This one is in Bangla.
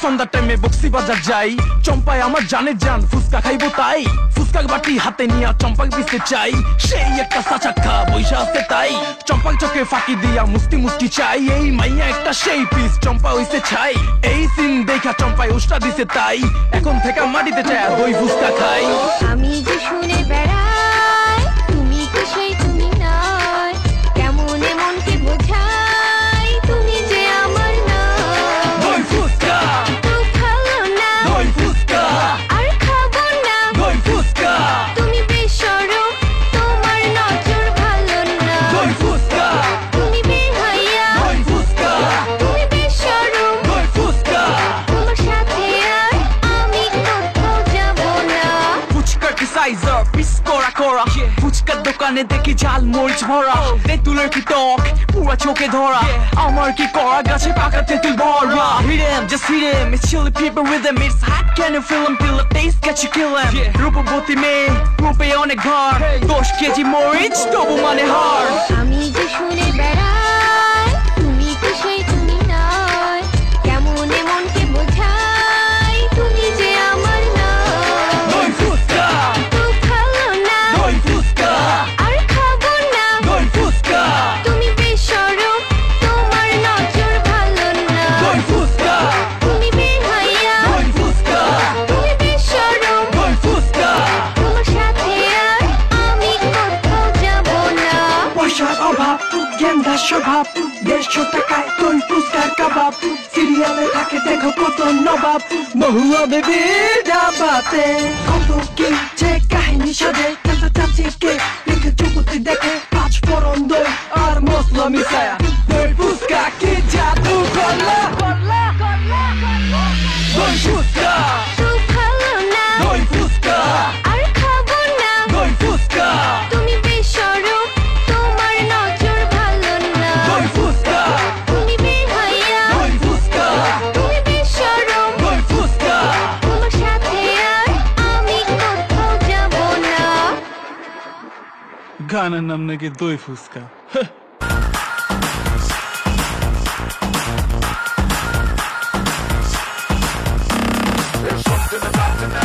সন্ধ্যার টাইমে বক্সি বাজার যাই, চম্পায় আমার জানে জান, ফুচকা খাইবো তাই। ফুচকার বাটি হাতে নিয়া চম্পাক দিতে চাই, সেই একটা সাচাক্কা বৈশা আছে তাই। চম্পাক চোখে ফাঁকি দিয়া মুস্তি মুস্তি চাই, এই মাইয়া একটা সেই পিস চম্পা হইছে ছাই। এই সিন দেখা চম্পায় উষ্টা দিছে তাই, এখন থেকে মাটিতে চায় দই ফুচকা খাই। আমি যে শুনে বেড়াই তুমি কি সেই তুমি নয়, কেমন মনকে বোঝাই তুমি যে আমার নয়। দই ফুচকা তো ভালো না, দই ফুচকা আর খাবো না, দই ফুচকা তুমি বেশরম, তোমার নজর ভালো না। দই ফুচকা তুমি বেহায়া, দই ফুচকা তুমি বেশরম, দই ফুচকা তোমার সাথে আর আমি কোথাও যাবো না। ফুচকার কি সাইজার পিস করা করা, ফুচকার দোকানে দেখি ঝাল মরিচ ভরা, তেঁতুলের কি টক পুরা চোখে ধরা, আমার কি করা গাছে পাকা তেঁতুল ভরা। Hit him, just hit him, it's chili people with him, it's hot, can you feel him, feel the taste, get you kill him. রূপবতী মেয়ে রূপে অনেক ঘর, 10 কেজি মরিচ তবু মানে হার। আমি যে শুনে বেড়াই তুমি কি সেই তুমি নয়, কেমন মনকে বোঝাই তুমি যে আমার নয়। দই ফুচকা তো ভালো না, দই ফুচকা আর খাবো না, দই ফুচকা তুমি বেশরম, তোমার নজর ভালো না। দই ফুচকা তুমি বেহায়া, দই ফুচকা তুমি বেশরম, দই ফুচকা তোমার সাথে আর আমি কোথাও যাবো না। পয়সার অভাব, গেন্দা স্বভাব, 150 টাকায় দই ফুচকার কাবাব, সিরিয়ালে থাকে দেখো কত নবাব, মহুয়া বেবি ডাবাতে কত কি যে কাহিনী সাজে, খেলতে চাচ্ছি কে লিখে চুকুতি দেখে, 5 ফোড়ন দই আর মশলা মিশায়া, দই ফুচকা কি জাদু করলা। দই ফুচকা তো ভালো না, দই ফুচকা আর খাবো না, দই ফুচকা তুমি বেশরম, তোমার নজর ভালো না। দই ফুচকা তুমি বেহায়া, দই ফুচকা তুমি বেশরম, দই ফুচকা তোমার সাথে আর আমি কোথাও যাবো না। গানের নাম নাকি দই fuchka. There's something about the night.